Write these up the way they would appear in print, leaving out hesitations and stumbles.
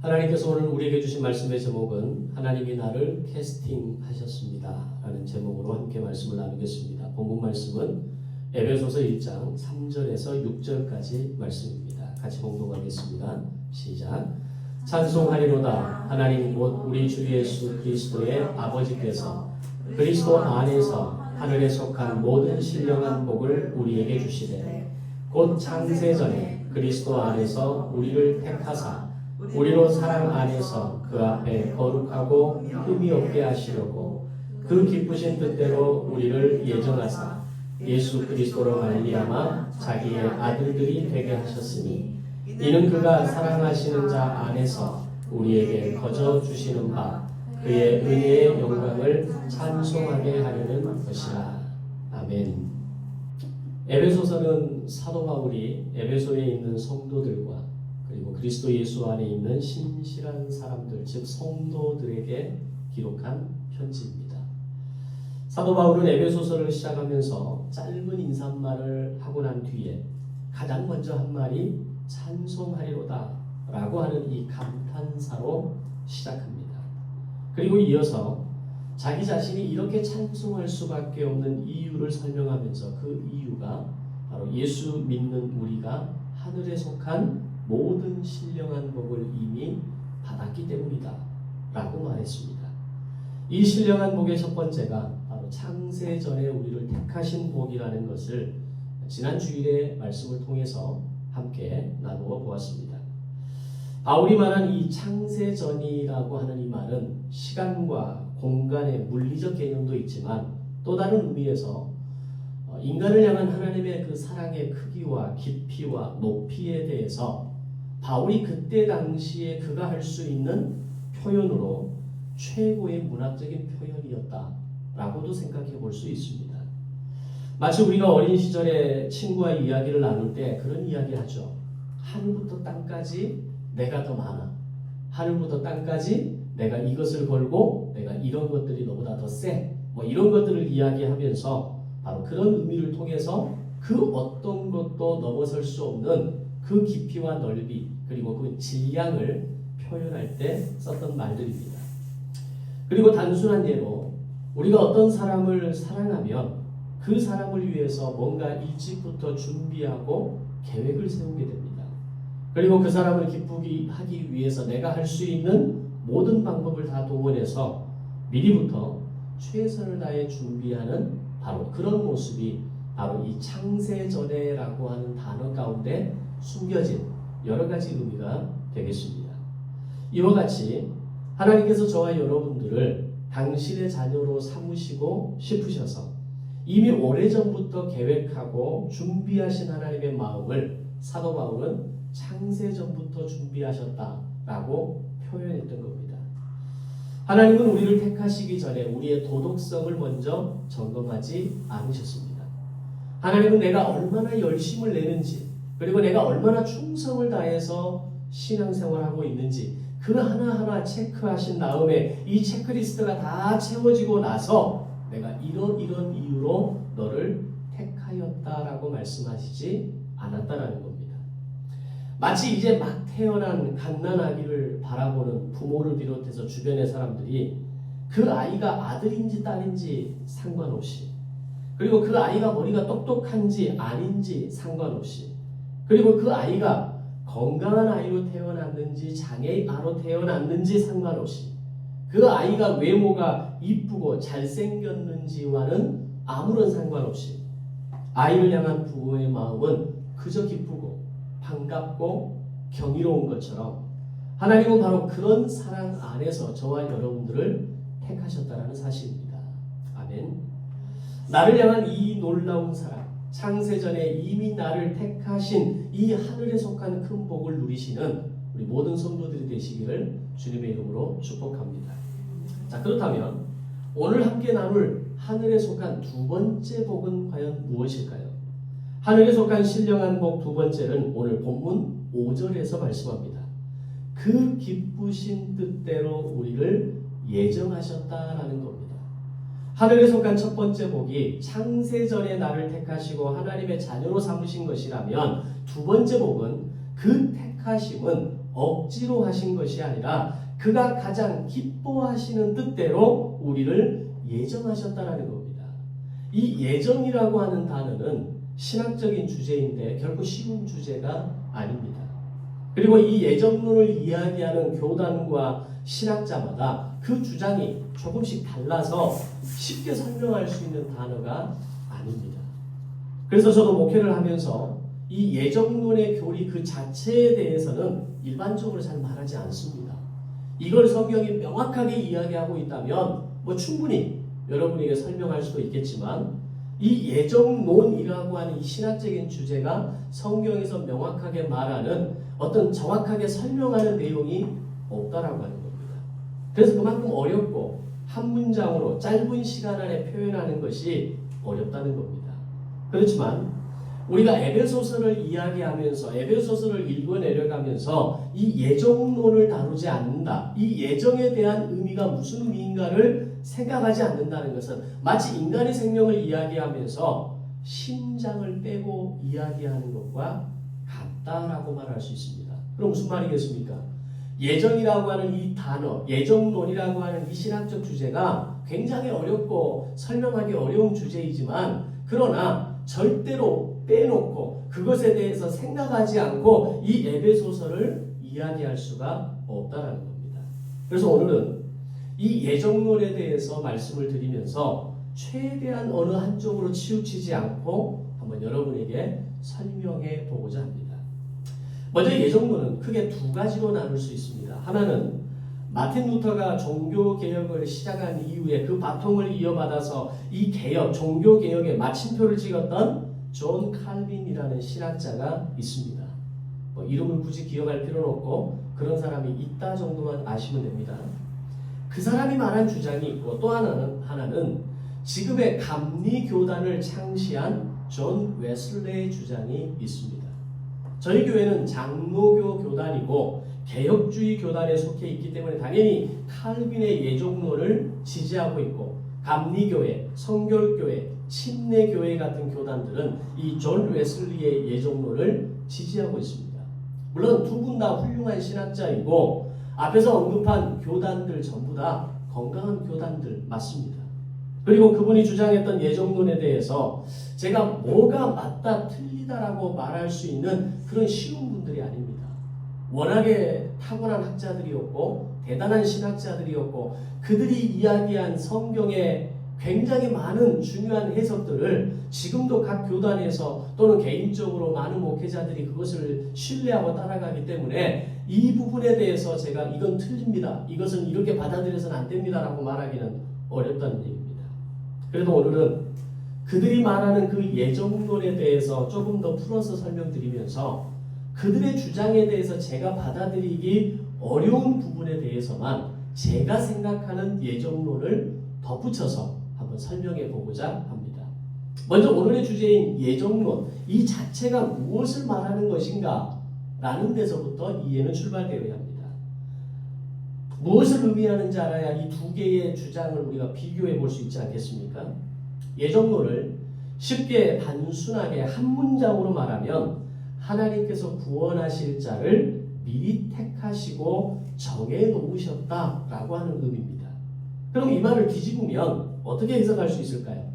하나님께서 오늘 우리에게 주신 말씀의 제목은 하나님이 나를 캐스팅하셨습니다 라는 제목으로 함께 말씀을 나누겠습니다. 본문 말씀은 에베소서 1장 3절에서 6절까지 말씀입니다. 같이 봉독하겠습니다. 시작. 찬송하리로다. 하나님 곧 우리 주 예수 그리스도의 아버지께서 그리스도 안에서 하늘에 속한 모든 신령한 복을 우리에게 주시되 곧 창세전에 그리스도 안에서 우리를 택하사 우리로 사랑 안에서 그 앞에 거룩하고 흠이 없게 하시려고 그 기쁘신 뜻대로 우리를 예정하사 예수 그리스도로 말미암아 자기의 아들들이 되게 하셨으니 이는 그가 사랑하시는 자 안에서 우리에게 거저 주시는 바 그의 은혜의 영광을 찬송하게 하려는 것이라. 아멘. 에베소서는 사도 바울이 에베소에 있는 성도들과 그리고 그리스도 예수 안에 있는 신실한 사람들, 즉 성도들에게 기록한 편지입니다. 사도 바울은 에베소서를 시작하면서 짧은 인사말을 하고 난 뒤에 가장 먼저 한 말이 찬송하리로다 라고 하는 이 감탄사로 시작합니다. 그리고 이어서 자기 자신이 이렇게 찬송할 수밖에 없는 이유를 설명하면서 그 이유가 바로 예수 믿는 우리가 하늘에 속한 모든 신령한 복을 이미 받았기 때문이다 라고 말했습니다. 이 신령한 복의 첫 번째가 바로 창세전에 우리를 택하신 복이라는 것을 지난 주일의 말씀을 통해서 함께 나누어 보았습니다. 바울이 말한 이 창세전이라고 하는 이 말은 시간과 공간의 물리적 개념도 있지만 또 다른 의미에서 인간을 향한 하나님의 그 사랑의 크기와 깊이와 높이에 대해서 바울이 그때 당시에 그가 할 수 있는 표현으로 최고의 문학적인 표현이었다라고도 생각해 볼 수 있습니다. 마치 우리가 어린 시절에 친구와의 이야기를 나눌 때 그런 이야기 하죠. 하늘부터 땅까지 내가 더 많아. 하늘부터 땅까지 내가 이것을 걸고 내가 이런 것들이 너보다 더 세. 뭐 이런 것들을 이야기하면서 바로 그런 의미를 통해서 그 어떤 것도 넘어설 수 없는 그 깊이와 넓이 그리고 그 질량을 표현할 때 썼던 말들입니다. 그리고 단순한 예로 우리가 어떤 사람을 사랑하면 그 사람을 위해서 뭔가 일찍부터 준비하고 계획을 세우게 됩니다. 그리고 그 사람을 기쁘게 하기 위해서 내가 할 수 있는 모든 방법을 다 동원해서 미리부터 최선을 다해 준비하는 바로 그런 모습이 바로 이 창세전에라고 하는 단어 가운데 숨겨진 여러 가지 의미가 되겠습니다. 이와 같이 하나님께서 저와 여러분들을 당신의 자녀로 삼으시고 싶으셔서 이미 오래전부터 계획하고 준비하신 하나님의 마음을 사도 바울은 창세전부터 준비하셨다라고 표현했던 겁니다. 하나님은 우리를 택하시기 전에 우리의 도덕성을 먼저 점검하지 않으셨습니다. 하나님은 내가 얼마나 열심을 내는지 그리고 내가 얼마나 충성을 다해서 신앙생활을 하고 있는지 그 하나하나 체크하신 다음에 이 체크리스트가 다 채워지고 나서 내가 이런 이유로 너를 택하였다라고 말씀하시지 않았다라는 겁니다. 마치 이제 막 태어난 갓난아기를 바라보는 부모를 비롯해서 주변의 사람들이 그 아이가 아들인지 딸인지 상관없이 그리고 그 아이가 머리가 똑똑한지 아닌지 상관없이 그리고 그 아이가 건강한 아이로 태어났는지 장애인 아로 태어났는지 상관없이 그 아이가 외모가 이쁘고 잘생겼는지와는 아무런 상관없이 아이를 향한 부모의 마음은 그저 기쁘고 반갑고 경이로운 것처럼 하나님은 바로 그런 사랑 안에서 저와 여러분들을 택하셨다는 사실입니다. 아멘. 나를 향한 이 놀라운 사랑 창세전에 이미 나를 택하신 이 하늘에 속한 큰 복을 누리시는 우리 모든 성도들이 되시기를 주님의 이름으로 축복합니다. 자, 그렇다면 오늘 함께 나눌 하늘에 속한 두 번째 복은 과연 무엇일까요? 하늘에 속한 신령한 복 두 번째는 오늘 본문 5절에서 말씀합니다. 그 기쁘신 뜻대로 우리를 예정하셨다라는 겁니다. 하늘에 속한 첫 번째 복이 창세전에 나를 택하시고 하나님의 자녀로 삼으신 것이라면 두 번째 복은 그 택하심은 억지로 하신 것이 아니라 그가 가장 기뻐하시는 뜻대로 우리를 예정하셨다라는 겁니다. 이 예정이라고 하는 단어는 신학적인 주제인데 결코 쉬운 주제가 아닙니다. 그리고 이 예정론을 이야기하는 교단과 신학자마다 그 주장이 조금씩 달라서 쉽게 설명할 수 있는 단어가 아닙니다. 그래서 저도 목회를 하면서 이 예정론의 교리 그 자체에 대해서는 일반적으로 잘 말하지 않습니다. 이걸 성경이 명확하게 이야기하고 있다면 충분히 여러분에게 설명할 수도 있겠지만 이 예정론이라고 하는 이 신학적인 주제가 성경에서 명확하게 말하는 어떤 정확하게 설명하는 내용이 없다라고 하는 겁니다. 그래서 그만큼 어렵고 한 문장으로 짧은 시간 안에 표현하는 것이 어렵다는 겁니다. 그렇지만 우리가 에베소서를 이야기하면서 에베소서를 읽어내려가면서 이 예정론을 다루지 않는다. 이 예정에 대한 의미가 무슨 의미인가를 생각하지 않는다는 것은 마치 인간의 생명을 이야기하면서 심장을 빼고 이야기하는 것과 같다라고 말할 수 있습니다. 그럼 무슨 말이겠습니까? 예정이라고 하는 이 단어, 예정론이라고 하는 이 신학적 주제가 굉장히 어렵고 설명하기 어려운 주제이지만 그러나 절대로 빼놓고 그것에 대해서 생각하지 않고 이 에베소서를 이야기할 수가 없다라는 겁니다. 그래서 오늘은 이 예정론에 대해서 말씀을 드리면서 최대한 어느 한쪽으로 치우치지 않고 한번 여러분에게 설명해 보고자 합니다. 먼저 예정론은 크게 두 가지로 나눌 수 있습니다. 하나는 마틴 루터가 종교개혁을 시작한 이후에 그 바통을 이어받아서 이 개혁, 종교개혁의 마침표를 찍었던 존 칼빈이라는 신학자가 있습니다. 이름을 굳이 기억할 필요는 없고 그런 사람이 있다 정도만 아시면 됩니다. 그 사람이 말한 주장이 있고 또 하나는 지금의 감리교단을 창시한 존 웨슬레의 주장이 있습니다. 저희 교회는 장로교 교단이고 개혁주의 교단에 속해 있기 때문에 당연히 칼빈의 예정론을 지지하고 있고 감리교회, 성결교회, 침례교회 같은 교단들은 이 존 웨슬리의 예정론을 지지하고 있습니다. 물론 두 분 다 훌륭한 신학자이고 앞에서 언급한 교단들 전부 다 건강한 교단들 맞습니다. 그리고 그분이 주장했던 예정론에 대해서 제가 뭐가 맞다 틀리다라고 말할 수 있는 그런 쉬운 분들이 아닙니다. 워낙에 타고난 학자들이었고 대단한 신학자들이었고 그들이 이야기한 성경의 굉장히 많은 중요한 해석들을 지금도 각 교단에서 또는 개인적으로 많은 목회자들이 그것을 신뢰하고 따라가기 때문에 이 부분에 대해서 제가 이건 틀립니다. 이것은 이렇게 받아들여서는 안 됩니다라고 말하기는 어렵다는 얘기입니다. 그래도 오늘은 그들이 말하는 그 예정론에 대해서 조금 더 풀어서 설명드리면서 그들의 주장에 대해서 제가 받아들이기 어려운 부분에 대해서만 제가 생각하는 예정론을 덧붙여서 한번 설명해 보고자 합니다. 먼저 오늘의 주제인 예정론, 이 자체가 무엇을 말하는 것인가 라는 데서부터 이해는 출발되어야 합니다. 무엇을 의미하는지 알아야 이 두 개의 주장을 우리가 비교해 볼 수 있지 않겠습니까? 예정론을 쉽게 단순하게 한 문장으로 말하면 하나님께서 구원하실 자를 미리 택하시고 정해 놓으셨다라고 하는 의미입니다. 그럼 이 말을 뒤집으면 어떻게 해석할 수 있을까요?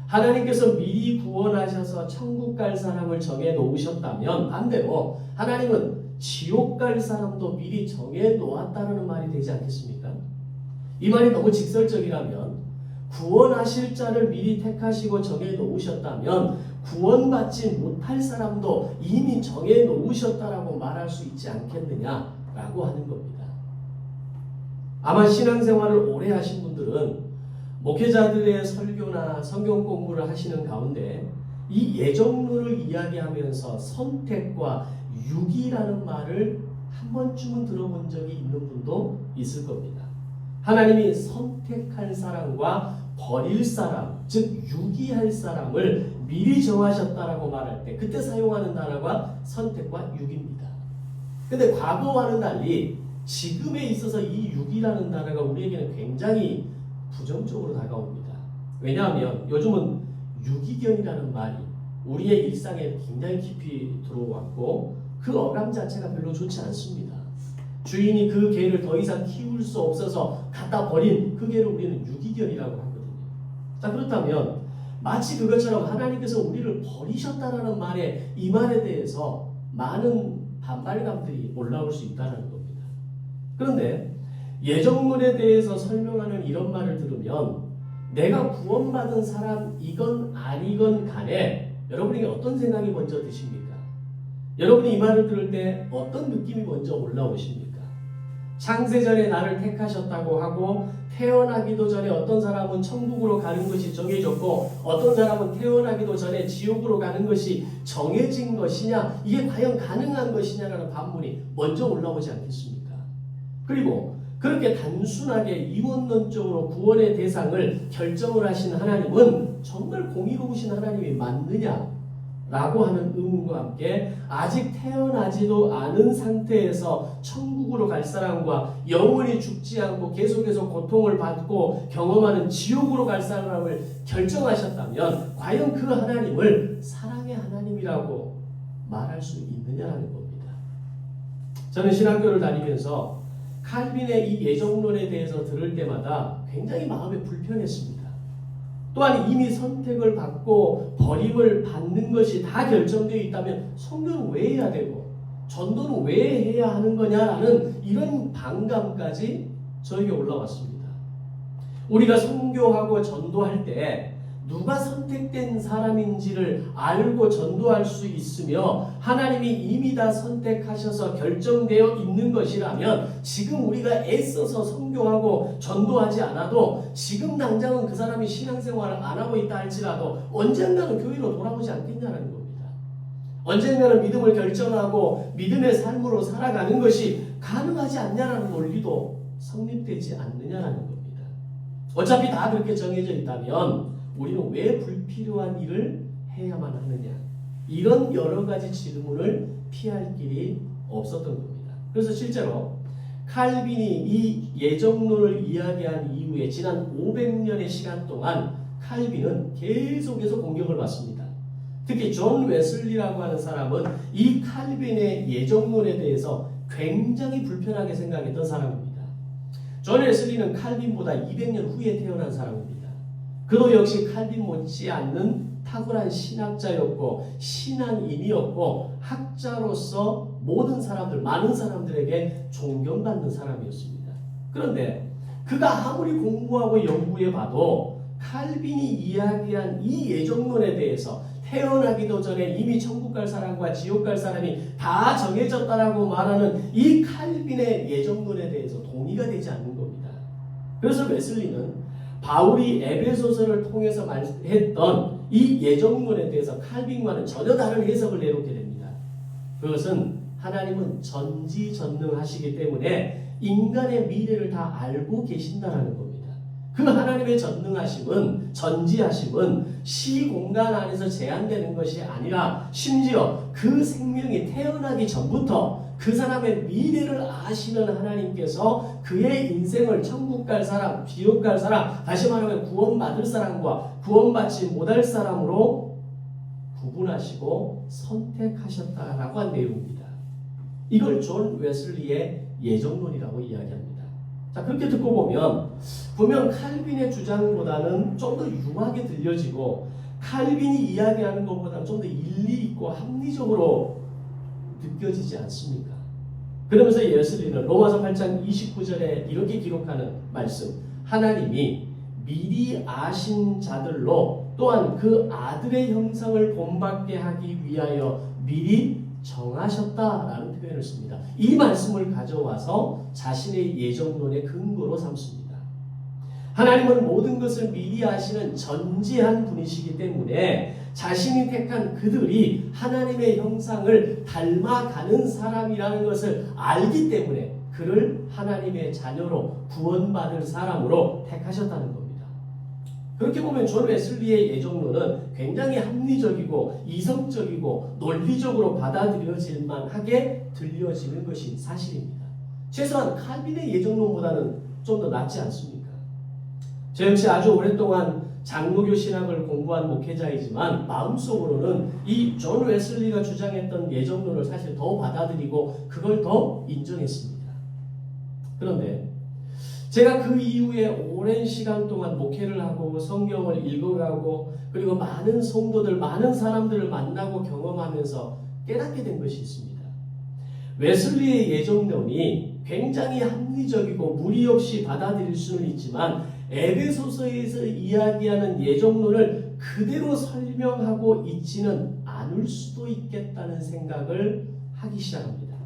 하나님께서 미리 구원하셔서 천국 갈 사람을 정해 놓으셨다면 반대로 하나님은 지옥 갈 사람도 미리 정해 놓았다는 말이 되지 않겠습니까? 이 말이 너무 직설적이라면 구원하실 자를 미리 택하시고 정해 놓으셨다면 구원받지 못할 사람도 이미 정해 놓으셨다라고 말할 수 있지 않겠느냐라고 하는 겁니다. 아마 신앙생활을 오래 하신 분들은 목회자들의 설교나 성경 공부를 하시는 가운데 이 예정론을 이야기하면서 선택과 유기라는 말을 한 번쯤은 들어본 적이 있는 분도 있을 겁니다. 하나님이 선택할 사람과 버릴 사람, 즉 유기할 사람을 미리 정하셨다라고 말할 때 그때 사용하는 단어가 선택과 유기입니다. 근데 과거와는 달리 지금에 있어서 이 유기라는 단어가 우리에게는 굉장히 부정적으로 다가옵니다. 왜냐하면 요즘은 유기견이라는 말이 우리의 일상에 굉장히 깊이 들어왔고 그 어감 자체가 별로 좋지 않습니다. 주인이 그 개를 더 이상 키울 수 없어서 갖다 버린 그 개를 우리는 유기견이라고 하거든요. 자, 그렇다면 마치 그것처럼 하나님께서 우리를 버리셨다라는 말에, 이 말에 대해서 많은 반발감들이 올라올 수 있다는 겁니다. 그런데 예정론에 대해서 설명하는 이런 말을 들으면 내가 구원받은 사람이건 아니건 간에 여러분에게 어떤 생각이 먼저 드십니까? 여러분이 이 말을 들을 때 어떤 느낌이 먼저 올라오십니까? 창세전에 나를 택하셨다고 하고 태어나기도 전에 어떤 사람은 천국으로 가는 것이 정해졌고 어떤 사람은 태어나기도 전에 지옥으로 가는 것이 정해진 것이냐, 이게 과연 가능한 것이냐라는 반문이 먼저 올라오지 않겠습니까? 그리고 그렇게 단순하게 이원론적으로 구원의 대상을 결정을 하신 하나님은 정말 공의로우신 하나님이 맞느냐? 라고 하는 의문과 함께 아직 태어나지도 않은 상태에서 천국으로 갈 사람과 영원히 죽지 않고 계속해서 고통을 받고 경험하는 지옥으로 갈 사람을 결정하셨다면 과연 그 하나님을 사랑의 하나님이라고 말할 수 있느냐라는 겁니다. 저는 신학교를 다니면서 칼빈의 이 예정론에 대해서 들을 때마다 굉장히 마음이 불편했습니다. 또한 이미 선택을 받고 버림을 받는 것이 다 결정되어 있다면 성교는 왜 해야 되고 전도는 왜 해야 하는 거냐라는 이런 반감까지 저에게 올라왔습니다. 우리가 선교하고 전도할 때 누가 선택된 사람인지를 알고 전도할 수 있으며 하나님이 이미 다 선택하셔서 결정되어 있는 것이라면 지금 우리가 애써서 선교하고 전도하지 않아도 지금 당장은 그 사람이 신앙생활을 안 하고 있다 할지라도 언젠가는 교회로 돌아오지 않겠냐는 겁니다. 언젠가는 믿음을 결정하고 믿음의 삶으로 살아가는 것이 가능하지 않냐라는 논리도 성립되지 않느냐라는 겁니다. 어차피 다 그렇게 정해져 있다면 우리는 왜 불필요한 일을 해야만 하느냐, 이런 여러 가지 질문을 피할 길이 없었던 겁니다. 그래서 실제로 칼빈이 이 예정론을 이야기한 이후에 지난 500년의 시간 동안 칼빈은 계속해서 공격을 받습니다. 특히 존 웨슬리라고 하는 사람은 이 칼빈의 예정론에 대해서 굉장히 불편하게 생각했던 사람입니다. 존 웨슬리는 칼빈보다 200년 후에 태어난 사람입니다. 그도 역시 칼빈 못지않는 탁월한 신학자였고 신앙인이었고 학자로서 모든 사람들, 많은 사람들에게 존경받는 사람이었습니다. 그런데 그가 아무리 공부하고 연구해봐도 칼빈이 이야기한 이 예정론에 대해서 태어나기도 전에 이미 천국 갈 사람과 지옥 갈 사람이 다 정해졌다라고 말하는 이 칼빈의 예정론에 대해서 동의가 되지 않는 겁니다. 그래서 웨슬리는 바울이 에베소서를 통해서 말했던 이 예정론에 대해서 칼빈과는 전혀 다른 해석을 내놓게 됩니다. 그것은 하나님은 전지전능하시기 때문에 인간의 미래를 다 알고 계신다라는 겁니다. 그 하나님의 전능하심은, 전지하심은 시공간 안에서 제한되는 것이 아니라 심지어 그 생명이 태어나기 전부터 그 사람의 미래를 아시는 하나님께서 그의 인생을 천국 갈 사람, 지옥 갈 사람, 다시 말하면 구원받을 사람과 구원받지 못할 사람으로 구분하시고 선택하셨다라고 한 내용입니다. 이걸 존 웨슬리의 예정론이라고 이야기합니다. 자, 그렇게 듣고 보면 분명 칼빈의 주장보다는 좀 더 융하게 들려지고 칼빈이 이야기하는 것보다는 좀 더 일리 있고 합리적으로 느껴지지 않습니까? 그러면서 웨슬리는 로마서 8장 29절에 이렇게 기록하는 말씀, 하나님이 미리 아신 자들로 또한 그 아들의 형상을 본받게 하기 위하여 미리 정하셨다라는 표현을 씁니다. 이 말씀을 가져와서 자신의 예정론의 근거로 삼습니다. 하나님은 모든 것을 미리 아시는 전지한 분이시기 때문에 자신이 택한 그들이 하나님의 형상을 닮아가는 사람이라는 것을 알기 때문에 그를 하나님의 자녀로 구원받을 사람으로 택하셨다는 겁니다. 그렇게 보면 존 웨슬리의 예정론은 굉장히 합리적이고 이성적이고 논리적으로 받아들여질 만하게 들려지는 것이 사실입니다. 최소한 칼빈의 예정론보다는 좀 더 낫지 않습니까? 저 역시 아주 오랫동안 장로교 신학을 공부한 목회자이지만 마음속으로는 이 존 웨슬리가 주장했던 예정론을 사실 더 받아들이고 그걸 더 인정했습니다. 그런데 제가 그 이후에 오랜 시간 동안 목회를 하고 성경을 읽어가고 그리고 많은 성도들, 많은 사람들을 만나고 경험하면서 깨닫게 된 것이 있습니다. 웨슬리의 예정론이 굉장히 합리적이고 무리 없이 받아들일 수는 있지만 에베소서에서 이야기하는 예정론을 그대로 설명하고 있지는 않을 수도 있겠다는 생각을 하기 시작합니다.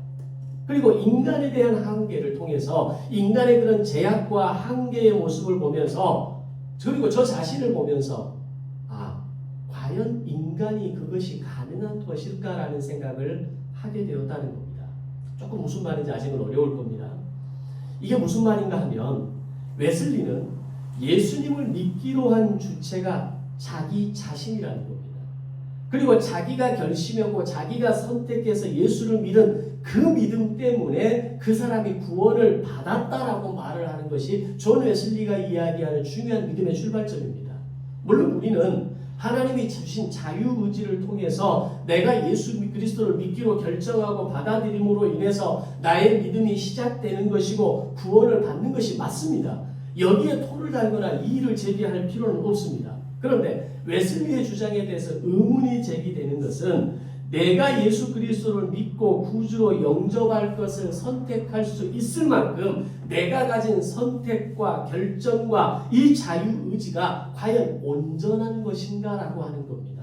그리고 인간에 대한 한계를 통해서 인간의 그런 제약과 한계의 모습을 보면서 그리고 저 자신을 보면서 과연 인간이 그것이 가능한 것일까라는 생각을 하게 되었다는 겁니다. 조금 무슨 말인지 아직은 어려울 겁니다. 이게 무슨 말인가 하면 웨슬리는 예수님을 믿기로 한 주체가 자기 자신이라는 겁니다. 그리고 자기가 결심하고 자기가 선택해서 예수를 믿은 그 믿음 때문에 그 사람이 구원을 받았다라고 말을 하는 것이 존 웨슬리가 이야기하는 중요한 믿음의 출발점입니다. 물론 우리는 하나님이 주신 자유의지를 통해서 내가 예수 그리스도를 믿기로 결정하고 받아들임으로 인해서 나의 믿음이 시작되는 것이고 구원을 받는 것이 맞습니다. 여기에 토를 달거나 이의를 제기할 필요는 없습니다. 그런데 웨슬리의 주장에 대해서 의문이 제기되는 것은 내가 예수 그리스도를 믿고 구주로 영접할 것을 선택할 수 있을 만큼 내가 가진 선택과 결정과 이 자유의지가 과연 온전한 것인가라고 하는 겁니다.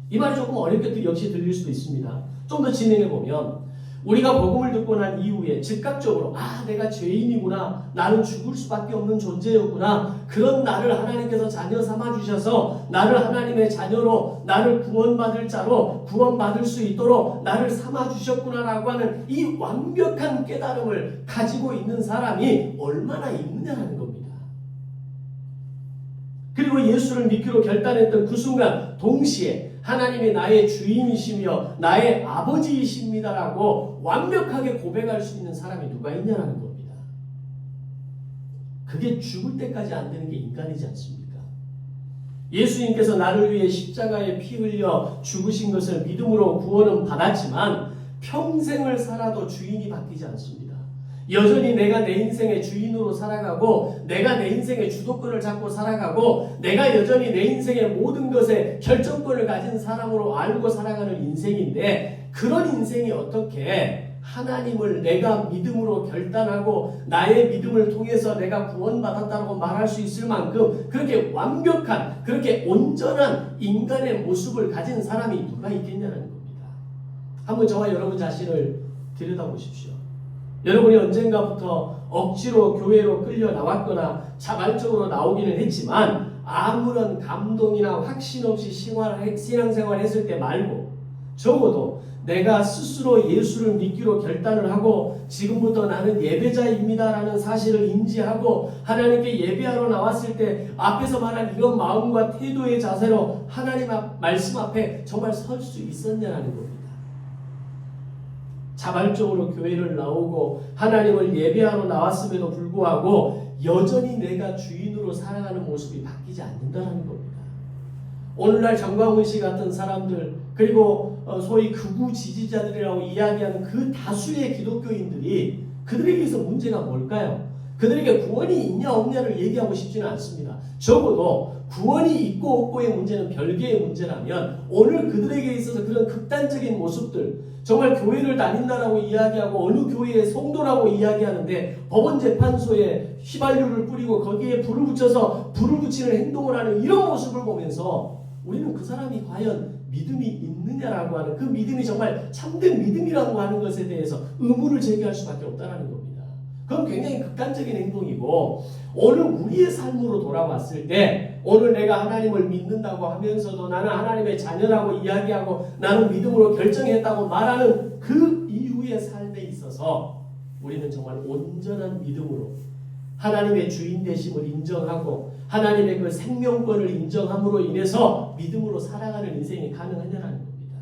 이 말이 조금 어렵게 역시 들릴 수도 있습니다. 좀 더 진행해 보면 우리가 복음을 듣고 난 이후에 즉각적으로 내가 죄인이구나, 나는 죽을 수밖에 없는 존재였구나, 그런 나를 하나님께서 자녀 삼아주셔서 나를 하나님의 자녀로, 나를 구원받을 자로 구원받을 수 있도록 나를 삼아주셨구나라고 하는 이 완벽한 깨달음을 가지고 있는 사람이 얼마나 있느냐는 겁니다. 그리고 예수를 믿기로 결단했던 그 순간 동시에 하나님이 나의 주인이시며 나의 아버지이십니다라고 완벽하게 고백할 수 있는 사람이 누가 있냐는 겁니다. 그게 죽을 때까지 안 되는 게 인간이지 않습니까? 예수님께서 나를 위해 십자가에 피 흘려 죽으신 것을 믿음으로 구원은 받았지만 평생을 살아도 주인이 바뀌지 않습니다. 여전히 내가 내 인생의 주인으로 살아가고 내가 내 인생의 주도권을 잡고 살아가고 내가 여전히 내 인생의 모든 것에 결정권을 가진 사람으로 알고 살아가는 인생인데 그런 인생이 어떻게 하나님을 내가 믿음으로 결단하고 나의 믿음을 통해서 내가 구원받았다고 말할 수 있을 만큼 그렇게 완벽한 그렇게 온전한 인간의 모습을 가진 사람이 누가 있겠냐는 겁니다. 한번 저와 여러분 자신을 들여다보십시오. 여러분이 언젠가부터 억지로 교회로 끌려 나왔거나 자발적으로 나오기는 했지만 아무런 감동이나 확신 없이 신앙생활 했을 때 말고 적어도 내가 스스로 예수를 믿기로 결단을 하고 지금부터 나는 예배자입니다라는 사실을 인지하고 하나님께 예배하러 나왔을 때 앞에서 말한 이런 마음과 태도의 자세로 하나님 말씀 앞에 정말 설 수 있었냐는 겁니다. 자발적으로 교회를 나오고 하나님을 예배하러 나왔음에도 불구하고 여전히 내가 주인으로 살아가는 모습이 바뀌지 않는다는 겁니다. 오늘날 정광훈 씨 같은 사람들 그리고 소위 극우 지지자들이라고 이야기하는 그 다수의 기독교인들이 그들에게서 문제가 뭘까요? 그들에게 구원이 있냐 없냐를 얘기하고 싶지는 않습니다. 적어도 구원이 있고 없고의 문제는 별개의 문제라면 오늘 그들에게 있어서 그런 극단적인 모습들 정말 교회를 다닌다라고 이야기하고 어느 교회의 성도라고 이야기하는데 법원재판소에 휘발유를 뿌리고 거기에 불을 붙여서 불을 붙이는 행동을 하는 이런 모습을 보면서 우리는 그 사람이 과연 믿음이 있느냐라고 하는 그 믿음이 정말 참된 믿음이라고 하는 것에 대해서 의문을 제기할 수밖에 없다는 겁니다. 그건 굉장히 극단적인 행동이고 오늘 우리의 삶으로 돌아왔을 때 오늘 내가 하나님을 믿는다고 하면서도 나는 하나님의 자녀라고 이야기하고 나는 믿음으로 결정했다고 말하는 그 이후의 삶에 있어서 우리는 정말 온전한 믿음으로 하나님의 주인 되심을 인정하고 하나님의 그 생명권을 인정함으로 인해서 믿음으로 살아가는 인생이 가능하냐는 겁니다.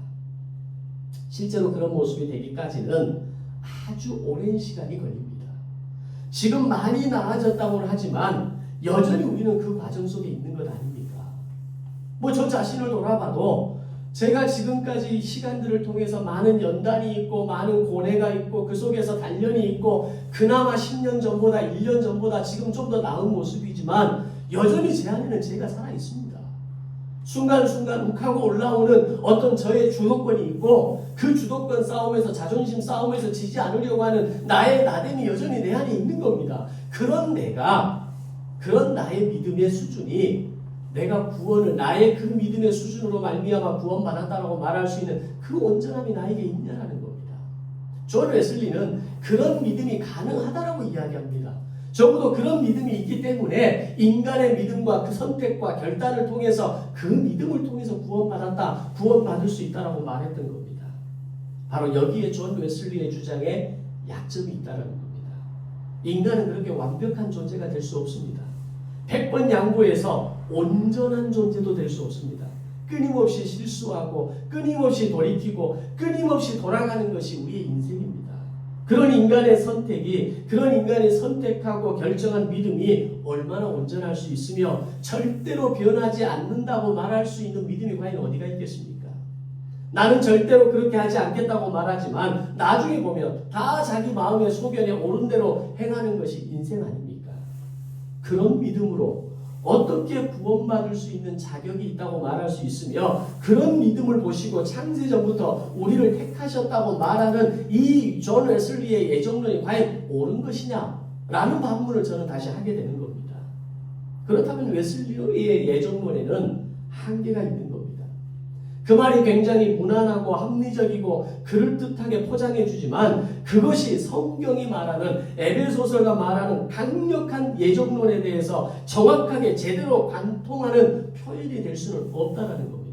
실제로 그런 모습이 되기까지는 아주 오랜 시간이 걸립니다. 지금 많이 나아졌다고는 하지만 여전히 우리는 그 과정 속에 있는 것 아닙니까? 저 자신을 돌아봐도 제가 지금까지 시간들을 통해서 많은 연단이 있고 많은 고뇌가 있고 그 속에서 단련이 있고 그나마 10년 전보다 1년 전보다 지금 좀 더 나은 모습이지만 여전히 제 안에는 제가 살아 있습니다. 순간순간 욱하고 올라오는 어떤 저의 주도권이 있고 그 주도권 싸움에서 자존심 싸움에서 지지 않으려고 하는 나의 나됨이 여전히 내 안에 있는 겁니다. 그런 나의 믿음의 수준이 내가 구원을 나의 그 믿음의 수준으로 말미암아 구원받았다라고 말할 수 있는 그 온전함이 나에게 있냐라는 겁니다. 존 웨슬리는 그런 믿음이 가능하다라고 이야기합니다. 적어도 그런 믿음이 있기 때문에 인간의 믿음과 그 선택과 결단을 통해서 그 믿음을 통해서 구원받았다, 구원받을 수 있다라고 말했던 겁니다. 바로 여기에 존 웨슬리의 주장에 약점이 있다는 겁니다. 인간은 그렇게 완벽한 존재가 될 수 없습니다. 100번 양보해서 온전한 존재도 될 수 없습니다. 끊임없이 실수하고 끊임없이 돌이키고 끊임없이 돌아가는 것이 우리의 인생입니다. 그런 인간의 선택이, 그런 인간이 선택하고 결정한 믿음이 얼마나 온전할 수 있으며 절대로 변하지 않는다고 말할 수 있는 믿음이 과연 어디가 있겠습니까? 나는 절대로 그렇게 하지 않겠다고 말하지만 나중에 보면 다 자기 마음의 소견에 옳은 대로 행하는 것이 인생 아닙니까? 그런 믿음으로 어떻게 구원받을 수 있는 자격이 있다고 말할 수 있으며 그런 믿음을 보시고 창세전부터 우리를 택하셨다고 말하는 이 존 웨슬리의 예정론이 과연 옳은 것이냐라는 반문을 저는 다시 하게 되는 겁니다. 그렇다면 웨슬리의 예정론에는 한계가 있는 겁니다. 그 말이 굉장히 무난하고 합리적이고 그럴듯하게 포장해 주지만 그것이 성경이 말하는 에베소서가 말하는 강력한 예정론에 대해서 정확하게 제대로 관통하는 표현이 될 수는 없다는 겁니다.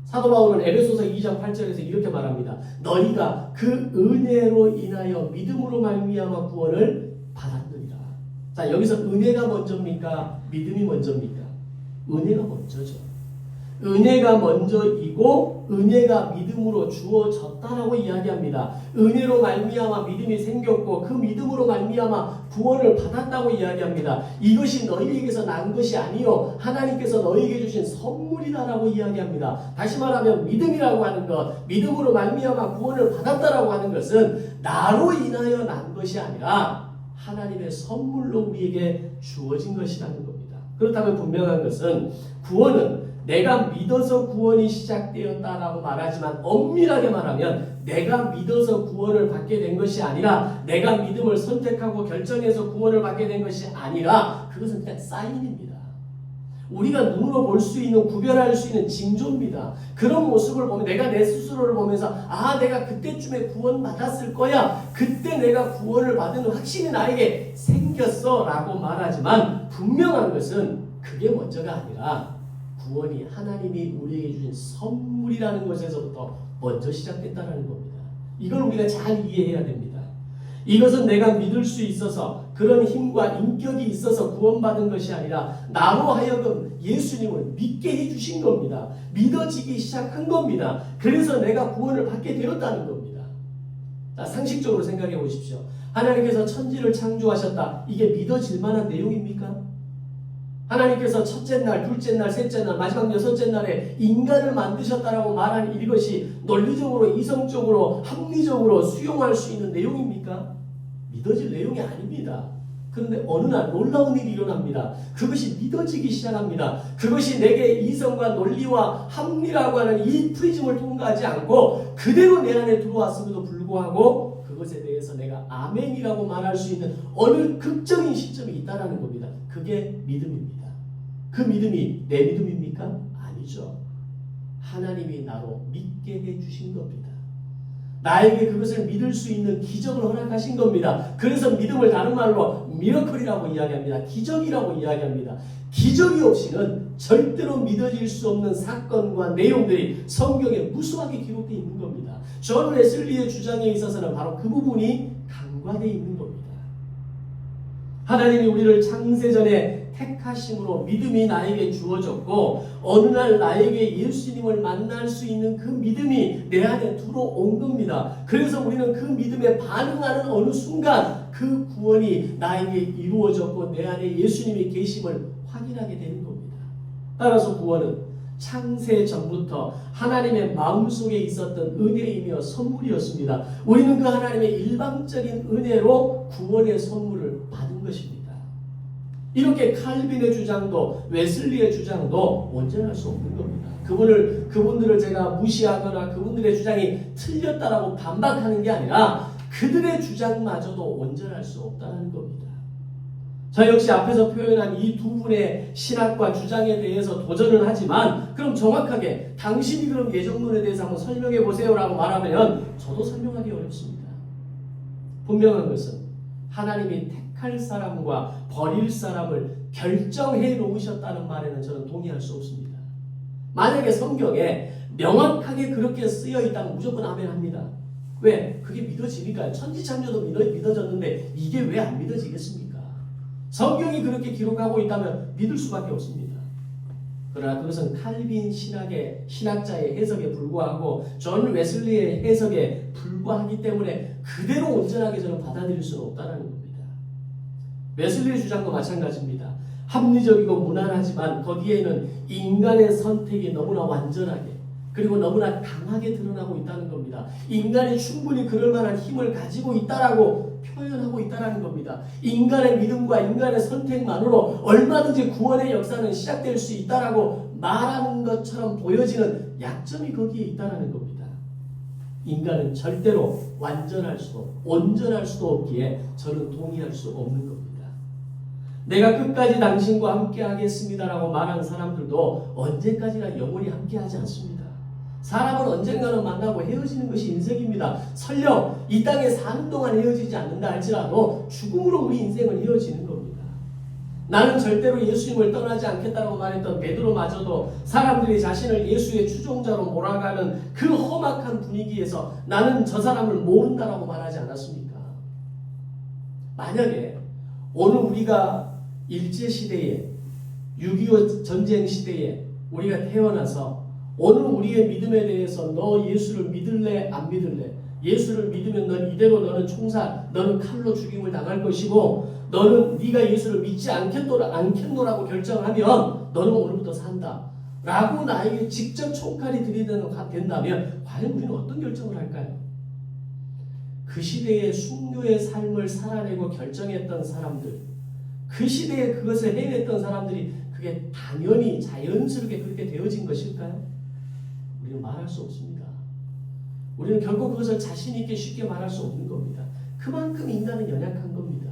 사도 바울은 에베소서 2장 8절에서 이렇게 말합니다. 너희가 그 은혜로 인하여 믿음으로 말미암아 구원을 받았느니라. 자, 여기서 은혜가 먼저입니까? 믿음이 먼저입니까? 은혜가 먼저죠. 은혜가 먼저이고 은혜가 믿음으로 주어졌다라고 이야기합니다. 은혜로 말미암아 믿음이 생겼고 그 믿음으로 말미암아 구원을 받았다고 이야기합니다. 이것이 너희에게서 난 것이 아니요 하나님께서 너희에게 주신 선물이다라고 이야기합니다. 다시 말하면 믿음이라고 하는 것, 믿음으로 말미암아 구원을 받았다라고 하는 것은 나로 인하여 난 것이 아니라 하나님의 선물로 우리에게 주어진 것이라는 겁니다. 그렇다면 분명한 것은 구원은 내가 믿어서 구원이 시작되었다라고 말하지만 엄밀하게 말하면 내가 믿어서 구원을 받게 된 것이 아니라 내가 믿음을 선택하고 결정해서 구원을 받게 된 것이 아니라 그것은 그냥 사인입니다. 우리가 눈으로 볼 수 있는 구별할 수 있는 징조입니다. 그런 모습을 보면 내가 내 스스로를 보면서 내가 그때쯤에 구원받았을 거야. 그때 내가 구원을 받은 확신이 나에게 생겼어 라고 말하지만 분명한 것은 그게 먼저가 아니라 구원이 하나님이 우리에게 주신 선물이라는 것에서부터 먼저 시작됐다는 겁니다. 이걸 우리가 잘 이해해야 됩니다. 이것은 내가 믿을 수 있어서 그런 힘과 인격이 있어서 구원받은 것이 아니라 나로 하여금 예수님을 믿게 해주신 겁니다. 믿어지기 시작한 겁니다. 그래서 내가 구원을 받게 되었다는 겁니다. 자, 상식적으로 생각해 보십시오. 하나님께서 천지를 창조하셨다. 이게 믿어질 만한 내용입니까? 하나님께서 첫째 날, 둘째 날, 셋째 날, 마지막 여섯째 날에 인간을 만드셨다라고 말하는 이것이 논리적으로, 이성적으로, 합리적으로 수용할 수 있는 내용입니까? 믿어질 내용이 아닙니다. 그런데 어느 날 놀라운 일이 일어납니다. 그것이 믿어지기 시작합니다. 그것이 내게 이성과 논리와 합리라고 하는 이 프리즘을 통과하지 않고 그대로 내 안에 들어왔음에도 불구하고 그것에 대해서 내가 아멘이라고 말할 수 있는 어느 극적인 시점이 있다는 겁니다. 그게 믿음입니다. 그 믿음이 내 믿음입니까? 아니죠. 하나님이 나로 믿게 해주신 겁니다. 나에게 그것을 믿을 수 있는 기적을 허락하신 겁니다. 그래서 믿음을 다른 말로 미러클이라고 이야기합니다. 기적이라고 이야기합니다. 기적이 없이는 절대로 믿어질 수 없는 사건과 내용들이 성경에 무수하게 기록되어 있는 겁니다. 존 웨슬리의 주장에 있어서는 바로 그 부분이 간과되어 있는 겁니다. 하나님이 우리를 창세전에 택하심으로 믿음이 나에게 주어졌고 어느 날 나에게 예수님을 만날 수 있는 그 믿음이 내 안에 들어온 겁니다. 그래서 우리는 그 믿음에 반응하는 어느 순간 그 구원이 나에게 이루어졌고 내 안에 예수님이 계심을 확인하게 되는 겁니다. 따라서 구원은 창세 전부터 하나님의 마음속에 있었던 은혜이며 선물이었습니다. 우리는 그 하나님의 일방적인 은혜로 구원의 선물을 받은 것입니다. 이렇게 칼빈의 주장도 웨슬리의 주장도 온전할 수 없는 겁니다. 그분들을 제가 무시하거나 그분들의 주장이 틀렸다라고 반박하는 게 아니라 그들의 주장마저도 온전할 수 없다는 겁니다. 저 역시 앞에서 표현한 이 두 분의 신학과 주장에 대해서 도전을 하지만 그럼 정확하게 당신이 그럼 예정론에 대해서 한번 설명해 보세요라고 말하면 저도 설명하기 어렵습니다. 분명한 것은 하나님이 택할 사람과 버릴 사람을 결정해 놓으셨다는 말에는 저는 동의할 수 없습니다. 만약에 성경에 명확하게 그렇게 쓰여 있다면 무조건 아멘 합니다. 왜? 그게 믿어지니까요. 천지창조도 믿어졌는데 이게 왜 안 믿어지겠습니까? 성경이 그렇게 기록하고 있다면 믿을 수밖에 없습니다. 그러나 그것은 칼빈 신학자의 해석에 불과하고 존 웨슬리의 해석에 불과하기 때문에 그대로 온전하게 저는 받아들일 수는 없다는 겁니다. 웨슬리의 주장도 마찬가지입니다. 합리적이고 무난하지만 거기에는 인간의 선택이 너무나 완전하게 그리고 너무나 강하게 드러나고 있다는 겁니다. 인간이 충분히 그럴 만한 힘을 가지고 있다라고 표현하고 있다는 겁니다. 인간의 믿음과 인간의 선택만으로 얼마든지 구원의 역사는 시작될 수 있다라고 말하는 것처럼 보여지는 약점이 거기에 있다는 겁니다. 인간은 절대로 완전할 수도 온전할 수도 없기에 저는 동의할 수 없는 겁니다. 내가 끝까지 당신과 함께 하겠습니다라고 말하는 사람들도 언제까지나 영원히 함께 하지 않습니다. 사람은 언젠가는 만나고 헤어지는 것이 인생입니다. 설령 이 땅에 사는 동안 헤어지지 않는다 할지라도 죽음으로 우리 인생은 헤어지는 겁니다. 나는 절대로 예수님을 떠나지 않겠다고 말했던 베드로마저도 사람들이 자신을 예수의 추종자로 몰아가는 그 험악한 분위기에서 나는 저 사람을 모른다라고 말하지 않았습니까? 만약에 오늘 우리가 일제시대에 6.25 전쟁 시대에 우리가 태어나서 오늘 우리의 믿음에 대해서 너 예수를 믿을래 안 믿을래? 예수를 믿으면 넌 이대로 너는 총살, 너는 칼로 죽임을 당할 것이고 너는 네가 예수를 믿지 않겠노라고 결정하면 너는 오늘부터 산다. 라고 나에게 직접 총칼이 들이댄다면 과연 우리는 어떤 결정을 할까요? 그 시대의 순교의 삶을 살아내고 결정했던 사람들, 그 시대에 그것을 해냈던 사람들이 그게 당연히 자연스럽게 그렇게 되어진 것일까요? 우리는 말할 수 없습니다. 우리는 결국 그것을 자신 있게 쉽게 말할 수 없는 겁니다. 그만큼 인간은 연약한 겁니다.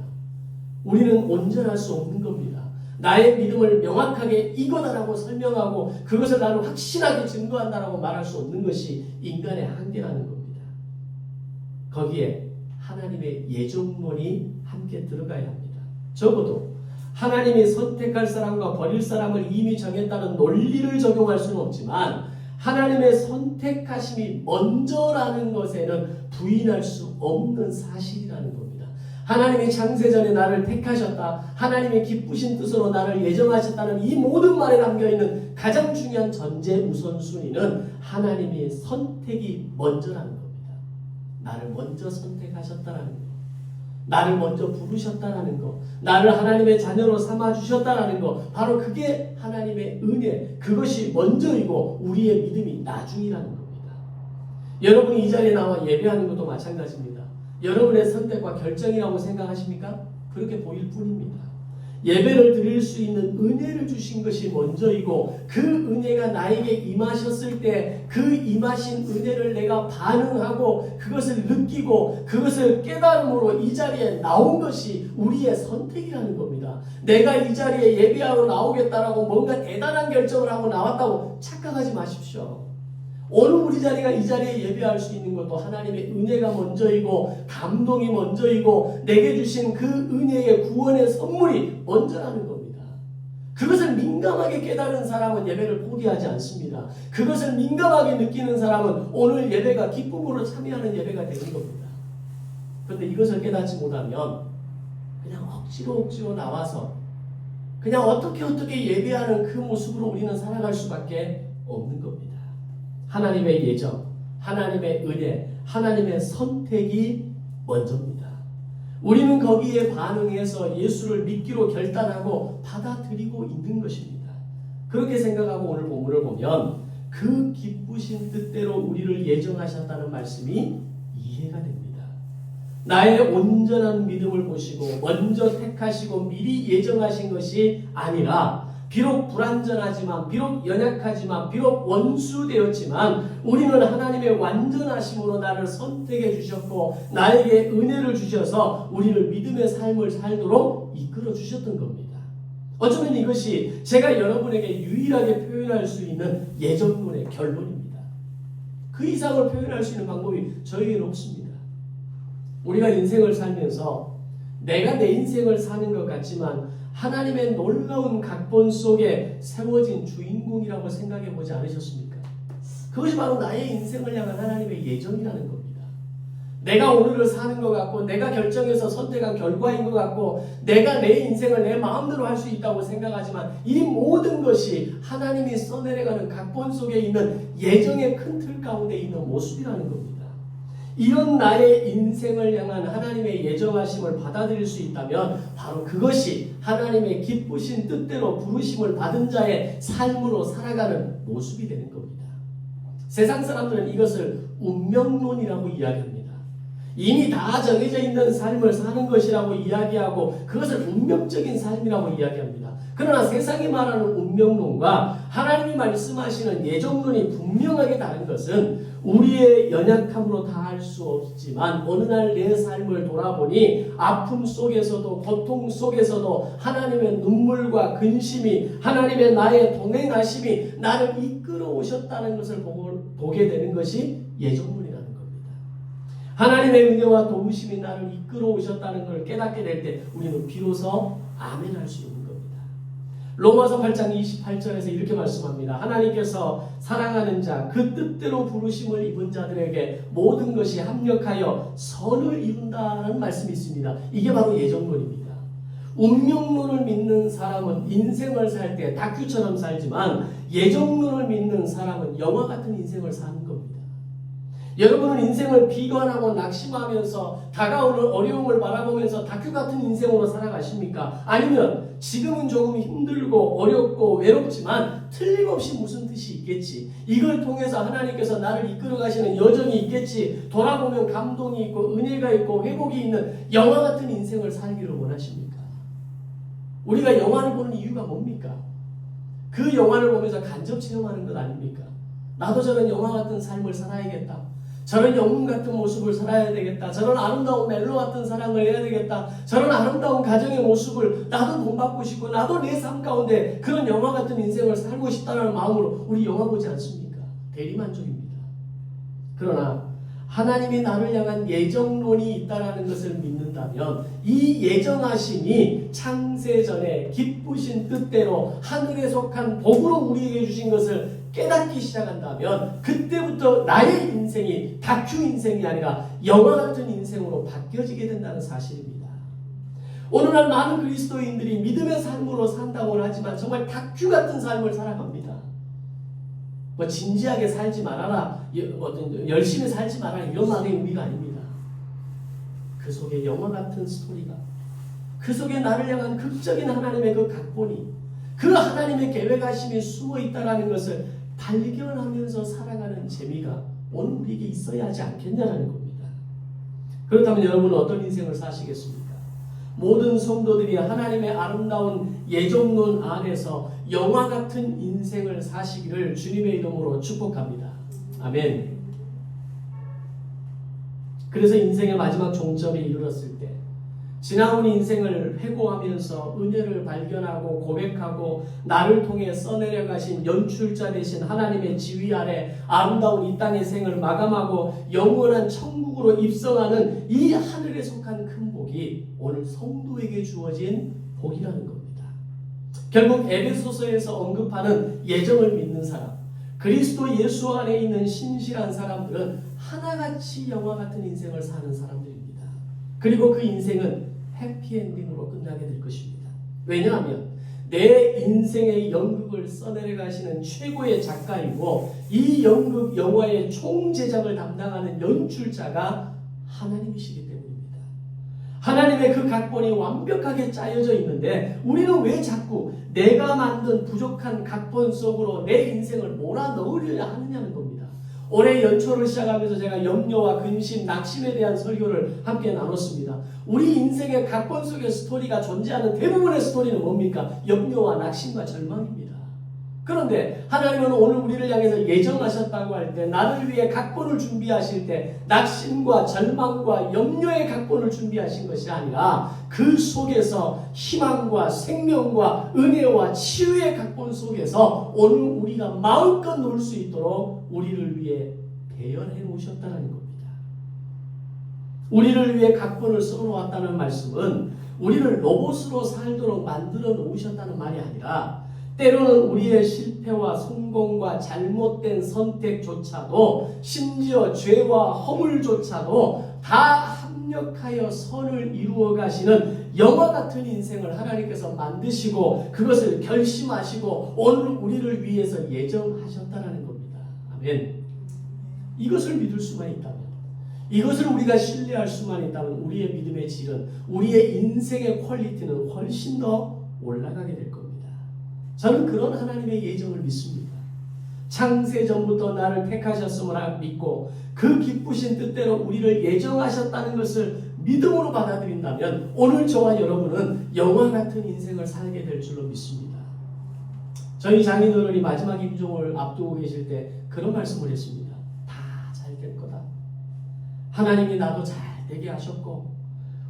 우리는 온전할 수 없는 겁니다. 나의 믿음을 명확하게 이거다라고 설명하고 그것을 나는 확실하게 증거한다라고 말할 수 없는 것이 인간의 한계라는 겁니다. 거기에 하나님의 예정론이 함께 들어가야 합니다. 적어도 하나님이 선택할 사람과 버릴 사람을 이미 정했다는 논리를 적용할 수는 없지만 하나님의 선택하심이 먼저라는 것에는 부인할 수 없는 사실이라는 겁니다. 하나님이 창세전에 나를 택하셨다. 하나님이 기쁘신 뜻으로 나를 예정하셨다는 이 모든 말에 담겨있는 가장 중요한 전제 우선순위는 하나님의 선택이 먼저라는 겁니다. 나를 먼저 선택하셨다는 것. 나를 먼저 부르셨다라는 것, 나를 하나님의 자녀로 삼아주셨다라는 것, 바로 그게 하나님의 은혜, 그것이 먼저이고 우리의 믿음이 나중이라는 겁니다. 여러분이 이 자리에 나와 예배하는 것도 마찬가지입니다. 여러분의 선택과 결정이라고 생각하십니까? 그렇게 보일 뿐입니다. 예배를 드릴 수 있는 은혜를 주신 것이 먼저이고 그 은혜가 나에게 임하셨을 때 그 임하신 은혜를 내가 반응하고 그것을 느끼고 그것을 깨달음으로 이 자리에 나온 것이 우리의 선택이라는 겁니다. 내가 이 자리에 예배하러 나오겠다라고 뭔가 대단한 결정을 하고 나왔다고 착각하지 마십시오. 오늘 우리 자리가 이 자리에 예배할 수 있는 것도 하나님의 은혜가 먼저이고 감동이 먼저이고 내게 주신 그 은혜의 구원의 선물이 먼저라는 겁니다. 그것을 민감하게 깨달은 사람은 예배를 포기하지 않습니다. 그것을 민감하게 느끼는 사람은 오늘 예배가 기쁨으로 참여하는 예배가 되는 겁니다. 그런데 이것을 깨닫지 못하면 그냥 억지로 나와서 그냥 어떻게 예배하는 그 모습으로 우리는 살아갈 수밖에 없는 겁니다. 하나님의 예정, 하나님의 은혜, 하나님의 선택이 먼저입니다. 우리는 거기에 반응해서 예수를 믿기로 결단하고 받아들이고 있는 것입니다. 그렇게 생각하고 오늘 본문을 보면 그 기쁘신 뜻대로 우리를 예정하셨다는 말씀이 이해가 됩니다. 나의 온전한 믿음을 보시고 먼저 택하시고 미리 예정하신 것이 아니라 비록 불완전하지만 비록 연약하지만 비록 원수되었지만 우리는 하나님의 완전하심으로 나를 선택해 주셨고 나에게 은혜를 주셔서 우리를 믿음의 삶을 살도록 이끌어 주셨던 겁니다. 어쩌면 이것이 제가 여러분에게 유일하게 표현할 수 있는 예정론의 결론입니다. 그 이상을 표현할 수 있는 방법이 저에게는 없습니다. 우리가 인생을 살면서 내가 내 인생을 사는 것 같지만 하나님의 놀라운 각본 속에 세워진 주인공이라고 생각해 보지 않으셨습니까? 그것이 바로 나의 인생을 향한 하나님의 예정이라는 겁니다. 내가 오늘을 사는 것 같고 내가 결정해서 선택한 결과인 것 같고 내가 내 인생을 내 마음대로 할 수 있다고 생각하지만 이 모든 것이 하나님이 써내려가는 각본 속에 있는 예정의 큰 틀 가운데 있는 모습이라는 겁니다. 이런 나의 인생을 향한 하나님의 예정하심을 받아들일 수 있다면 바로 그것이 하나님의 기쁘신 뜻대로 부르심을 받은 자의 삶으로 살아가는 모습이 되는 겁니다. 세상 사람들은 이것을 운명론이라고 이야기합니다. 이미 다 정해져 있는 삶을 사는 것이라고 이야기하고 그것을 운명적인 삶이라고 이야기합니다. 그러나 세상이 말하는 운명론과 하나님이 말씀하시는 예정론이 분명하게 다른 것은 우리의 연약함으로 다 할 수 없지만 어느 날 내 삶을 돌아보니 아픔 속에서도 고통 속에서도 하나님의 눈물과 근심이 하나님의 나의 동행하심이 나를 이끌어 오셨다는 것을 보게 되는 것이 예정론이라는 겁니다. 하나님의 은혜와 도우심이 나를 이끌어 오셨다는 걸 깨닫게 될 때 우리는 비로소 아멘할 수 있는 겁니다. 로마서 8장 28절에서 이렇게 말씀합니다. 하나님께서 사랑하는 자, 그 뜻대로 부르심을 입은 자들에게 모든 것이 합력하여 선을 이룬다는 말씀이 있습니다. 이게 바로 예정론입니다. 운명론을 믿는 사람은 인생을 살 때 다큐처럼 살지만 예정론을 믿는 사람은 영화 같은 인생을 사는 겁니다. 여러분은 인생을 비관하고 낙심하면서 다가오는 어려움을 바라보면서 다큐 같은 인생으로 살아가십니까? 아니면 지금은 조금 힘들고 어렵고 외롭지만 틀림없이 무슨 뜻이 있겠지. 이걸 통해서 하나님께서 나를 이끌어 가시는 여정이 있겠지. 돌아보면 감동이 있고 은혜가 있고 회복이 있는 영화 같은 인생을 살기를 원하십니까? 우리가 영화를 보는 이유가 뭡니까? 그 영화를 보면서 간접 체험하는 것 아닙니까? 나도 저런 영화 같은 삶을 살아야겠다. 저런 영웅 같은 모습을 살아야 되겠다. 저런 아름다운 멜로 같은 사랑을 해야 되겠다. 저런 아름다운 가정의 모습을 나도 본받고 싶고 나도 내 삶 가운데 그런 영화 같은 인생을 살고 싶다는 마음으로 우리 영화 보지 않습니까? 대리만족입니다. 그러나 하나님이 나를 향한 예정론이 있다는 것을 믿는다면 이 예정하심이 창세전에 기쁘신 뜻대로 하늘에 속한 복으로 우리에게 주신 것을 깨닫기 시작한다면 그때부터 나의 인생이 다큐 인생이 아니라 영화 같은 인생으로 바뀌어지게 된다는 사실입니다. 오늘날 많은 그리스도인들이 믿음의 삶으로 산다고는 하지만 정말 다큐 같은 삶을 살아갑니다. 뭐 진지하게 살지 말아라, 열심히 살지 말아라 이런 말의 의미가 아닙니다. 그 속에 영화 같은 스토리가, 그 속에 나를 향한 극적인 하나님의 그 각본이, 그 하나님의 계획하심이 숨어 있다는 것을 발견하면서 살아가는 재미가 오늘 우리에게 있어야 하지 않겠냐는 겁니다. 그렇다면 여러분은 어떤 인생을 사시겠습니까? 모든 성도들이 하나님의 아름다운 예정론 안에서 영화 같은 인생을 사시기를 주님의 이름으로 축복합니다. 아멘. 그래서 인생의 마지막 종점에 이르렀을 때 지나온 인생을 회고하면서 은혜를 발견하고 고백하고 나를 통해 써내려가신 연출자 되신 하나님의 지휘 아래 아름다운 이 땅의 생을 마감하고 영원한 천국으로 입성하는 이 하늘에 속한 큰 복이 오늘 성도에게 주어진 복이라는 겁니다. 결국 에베소서에서 언급하는 예정을 믿는 사람, 그리스도 예수 안에 있는 신실한 사람들은 하나같이 영화 같은 인생을 사는 사람들입니다. 그리고 그 인생은 해피엔딩으로 끝나게 될 것입니다. 왜냐하면 내 인생의 연극을 써내려가시는 최고의 작가이고 이 연극 영화의 총제작을 담당하는 연출자가 하나님이시기 때문입니다. 하나님의 그 각본이 완벽하게 짜여져 있는데 우리는 왜 자꾸 내가 만든 부족한 각본 속으로 내 인생을 몰아넣으려 하느냐는 겁니다. 올해 연초를 시작하면서 제가 염려와 근심, 낙심에 대한 설교를 함께 나눴습니다. 우리 인생의 각본 속의 스토리가 존재하는 대부분의 스토리는 뭡니까? 염려와 낙심과 절망입니다. 그런데 하나님은 오늘 우리를 향해서 예정하셨다고 할 때, 나를 위해 각본을 준비하실 때 낙심과 절망과 염려의 각본을 준비하신 것이 아니라 그 속에서 희망과 생명과 은혜와 치유의 각본 속에서 오늘 우리가 마음껏 놀 수 있도록 우리를 위해 배연해 놓으셨다는 겁니다. 우리를 위해 각본을 써놓았다는 말씀은 우리를 로봇으로 살도록 만들어 놓으셨다는 말이 아니라 때로는 우리의 실패와 성공과 잘못된 선택조차도 심지어 죄와 허물조차도 다 합력하여 선을 이루어 가시는 영화 같은 인생을 하나님께서 만드시고 그것을 결심하시고 오늘 우리를 위해서 예정하셨다는 겁니다. 아멘. 이것을 믿을 수만 있다면, 이것을 우리가 신뢰할 수만 있다면 우리의 믿음의 질은, 우리의 인생의 퀄리티는 훨씬 더 올라가게 될 겁니다. 저는 그런 하나님의 예정을 믿습니다. 창세전부터 나를 택하셨음을 믿고 그 기쁘신 뜻대로 우리를 예정하셨다는 것을 믿음으로 받아들인다면 오늘 저와 여러분은 영화 같은 인생을 살게 될 줄로 믿습니다. 저희 장인어른이 마지막 임종을 앞두고 계실 때 그런 말씀을 했습니다. 다 잘 될 거다. 하나님이 나도 잘 되게 하셨고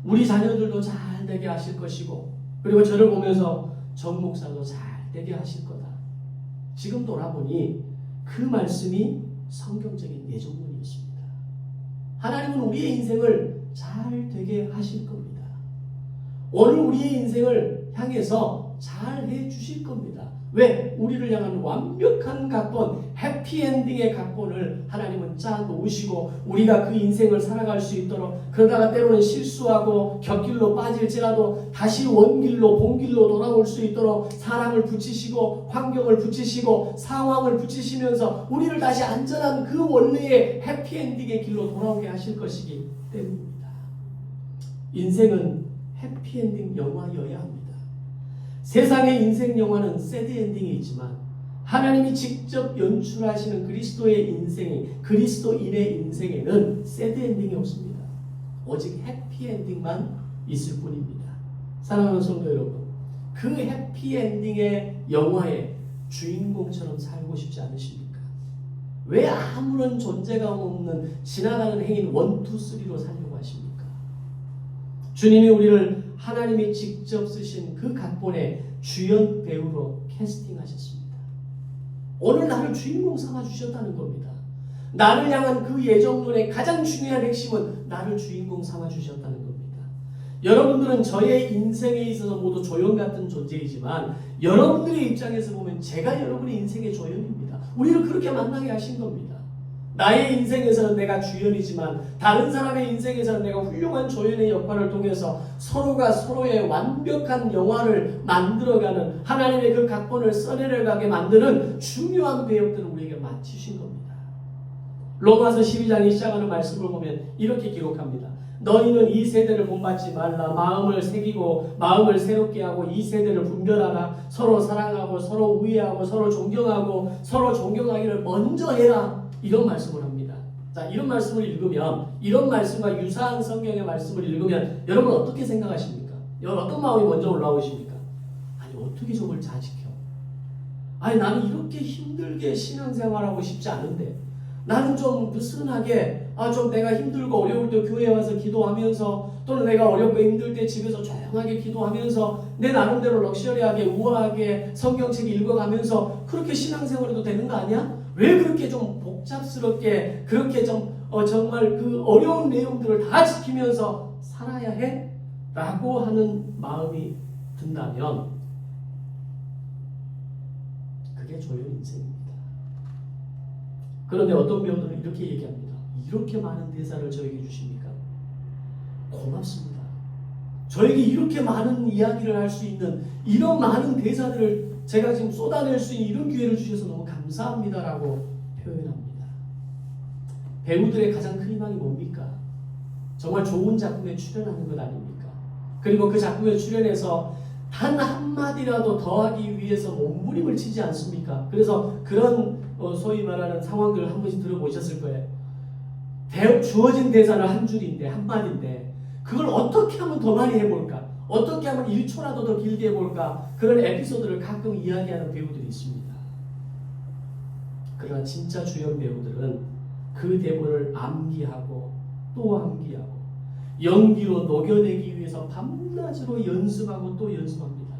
우리 자녀들도 잘 되게 하실 것이고 그리고 저를 보면서 정 목사도 잘 되게 하실 거다. 지금 돌아보니 그 말씀이 성경적인 예정론이었습니다. 하나님은 우리의 인생을 잘 되게 하실 겁니다. 오늘 우리의 인생을 향해서 잘 해주실 겁니다. 왜? 우리를 향한 완벽한 각본, 해피엔딩의 각본을 하나님은 짜 놓으시고 우리가 그 인생을 살아갈 수 있도록, 그러다가 때로는 실수하고 곁길로 빠질지라도 다시 원길로 본길로 돌아올 수 있도록 사람을 붙이시고 환경을 붙이시고 상황을 붙이시면서 우리를 다시 안전한 그 원래의 해피엔딩의 길로 돌아오게 하실 것이기 때문입니다. 인생은 해피엔딩 영화여야 합니다. 세상의 인생 영화는 새드 엔딩이 있지만 하나님이 직접 연출하시는 그리스도의 인생이, 그리스도인의 인생에는 새드 엔딩이 없습니다. 오직 해피 엔딩만 있을 뿐입니다. 사랑하는 성도 여러분, 그 해피 엔딩의 영화의 주인공처럼 살고 싶지 않으십니까? 왜 아무런 존재감 없는 지나가는 행인 1, 2, 3로 살려고 하십니까? 주님이 우리를 하나님이 직접 쓰신 그 각본의 주연 배우로 캐스팅하셨습니다. 오늘 나를 주인공 삼아주셨다는 겁니다. 나를 향한 그 예정론의 가장 중요한 핵심은 나를 주인공 삼아주셨다는 겁니다. 여러분들은 저의 인생에 있어서 모두 조연 같은 존재이지만 여러분들의 입장에서 보면 제가 여러분의 인생의 조연입니다. 우리를 그렇게 만나게 하신 겁니다. 나의 인생에서는 내가 주연이지만 다른 사람의 인생에서는 내가 훌륭한 조연의 역할을 통해서 서로가 서로의 완벽한 영화를 만들어가는, 하나님의 그 각본을 써내려가게 만드는 중요한 배역들을 우리에게 맡기신 겁니다. 로마서 12장이 시작하는 말씀을 보면 이렇게 기록합니다. 너희는 이 세대를 본받지 말라. 마음을 새기고 마음을 새롭게 하고 이 세대를 분별하라. 서로 사랑하고 서로 우애하고 서로 존경하고 서로 존경하기를 먼저 해라. 이런 말씀을 합니다. 자, 이런 말씀을 읽으면, 이런 말씀과 유사한 성경의 말씀을 읽으면 여러분 어떻게 생각하십니까? 여러분 어떤 마음이 먼저 올라오십니까? 아니 어떻게 저걸 잘 지켜? 아니 나는 이렇게 힘들게 신앙생활하고 싶지 않은데, 나는 좀 느슨하게 좀 내가 힘들고 어려울 때 교회에 와서 기도하면서, 또는 내가 어렵고 힘들 때 집에서 조용하게 기도하면서 내 나름대로 럭셔리하게 우아하게 성경책 읽어가면서 그렇게 신앙생활해도 되는 거 아니야? 왜 그렇게 좀 복잡스럽게 그렇게 좀 정말 그 어려운 내용들을 다 지키면서 살아야 해? 라고 하는 마음이 든다면 그게 조연 인생입니다. 그런데 어떤 배우들은 이렇게 얘기합니다. 이렇게 많은 대사를 저에게 주십니까? 고맙습니다. 저에게 이렇게 많은 이야기를 할 수 있는 이런 많은 대사들을 제가 지금 쏟아낼 수 있는 이런 기회를 주셔서 너무 감사합니다라고 표현합니다. 배우들의 가장 큰 희망이 뭡니까? 정말 좋은 작품에 출연하는 것 아닙니까? 그리고 그 작품에 출연해서 단 한마디라도 더하기 위해서 몸부림을 치지 않습니까? 그래서 그런 소위 말하는 상황들을 한 번씩 들어보셨을 거예요. 주어진 대사는 한 줄인데, 한마디인데 그걸 어떻게 하면 더 많이 해볼까? 어떻게 하면 1초라도 더 길게 해볼까? 그런 에피소드를 가끔 이야기하는 배우들이 있습니다. 그러나 진짜 주연 배우들은 그 대본을 암기하고 또 암기하고 연기로 녹여내기 위해서 밤낮으로 연습하고 또 연습합니다.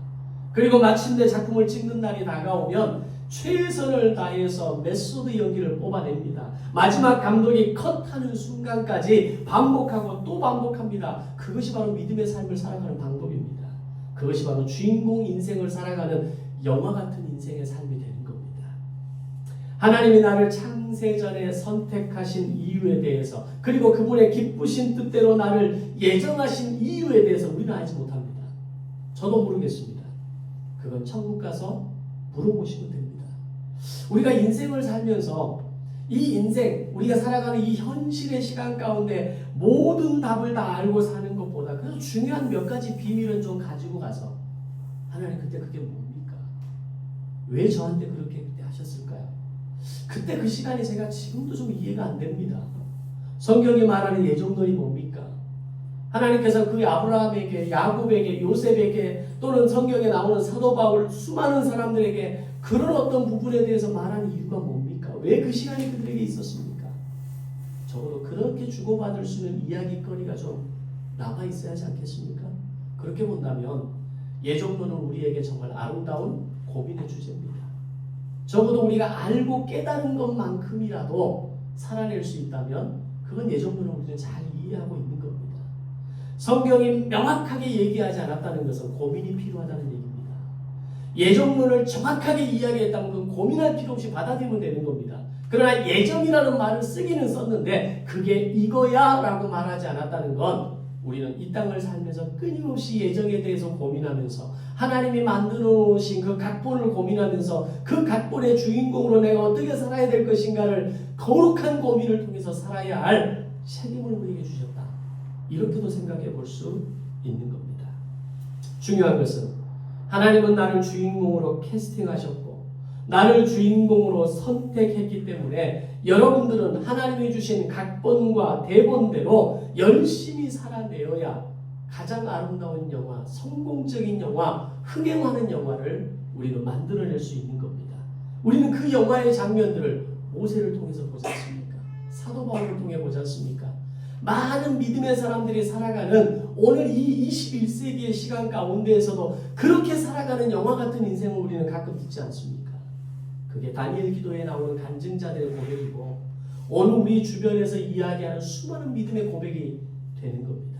그리고 마침내 작품을 찍는 날이 다가오면 최선을 다해서 메소드 연기를 뽑아냅니다. 마지막 감독이 컷하는 순간까지 반복하고 또 반복합니다. 그것이 바로 믿음의 삶을 살아가는 방법입니다. 그것이 바로 주인공 인생을 살아가는 영화 같은 인생의 삶이 되는 겁니다. 하나님이 나를 창세전에 선택하신 이유에 대해서, 그리고 그분의 기쁘신 뜻대로 나를 예정하신 이유에 대해서 우리는 알지 못합니다. 저도 모르겠습니다. 그건 천국 가서 물어보시면 됩니다. 우리가 인생을 살면서 이 인생, 우리가 살아가는 이 현실의 시간 가운데 모든 답을 다 알고 사는 것보다 그래서 중요한 몇 가지 비밀은 좀 가지고 가서 하나님 그때 그게 뭡니까? 왜 저한테 그렇게 그때 하셨을까요? 그때 그 시간이 제가 지금도 좀 이해가 안 됩니다. 성경이 말하는 예정론이 뭡니까? 하나님께서 그 아브라함에게, 야곱에게, 요셉에게 또는 성경에 나오는 사도 바울 수많은 사람들에게 그런 어떤 부분에 대해서 말하는 이유가 뭡니까? 왜 그 시간이 그들에게 있었습니까? 적어도 그렇게 주고받을 수 있는 이야기거리가 좀 남아있어야 하지 않겠습니까? 그렇게 본다면 예정론은 우리에게 정말 아름다운 고민의 주제입니다. 적어도 우리가 알고 깨달은 것만큼이라도 살아낼 수 있다면 그건 예정론을 우리는 잘 이해하고 있는 겁니다. 성경이 명확하게 얘기하지 않았다는 것은 고민이 필요하다는 얘기입니다. 예정론을 정확하게 이야기했다면 그건 고민할 필요 없이 받아들이면 되는 겁니다. 그러나 예정이라는 말을 쓰기는 썼는데 그게 이거야 라고 말하지 않았다는 건 우리는 이 땅을 살면서 끊임없이 예정에 대해서 고민하면서 하나님이 만들어 놓으신 그 각본을 고민하면서 그 각본의 주인공으로 내가 어떻게 살아야 될 것인가를 거룩한 고민을 통해서 살아야 할 책임을 우리에게 주셨다. 이렇게도 생각해 볼 수 있는 겁니다. 중요한 것은 하나님은 나를 주인공으로 캐스팅하셨고 나를 주인공으로 선택했기 때문에 여러분들은 하나님이 주신 각본과 대본대로 열심히 살아내어야 가장 아름다운 영화, 성공적인 영화, 흥행하는 영화를 우리는 만들어낼 수 있는 겁니다. 우리는 그 영화의 장면들을 모세를 통해서 보지 않습니까? 사도 바울을 통해 보지 않습니까? 많은 믿음의 사람들이 살아가는 오늘 이 21세기의 시간 가운데에서도 그렇게 살아가는 영화 같은 인생을 우리는 가끔 듣지 않습니까? 그게 다니엘 기도에 나오는 간증자들의 고백이고 오늘 우리 주변에서 이야기하는 수많은 믿음의 고백이 되는 겁니다.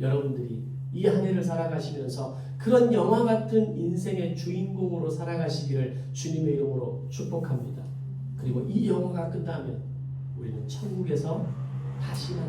여러분들이 이 한 해를 살아가시면서 그런 영화 같은 인생의 주인공으로 살아가시기를 주님의 이름으로 축복합니다. 그리고 이 영화가 끝나면 우리는 천국에서 다시 만나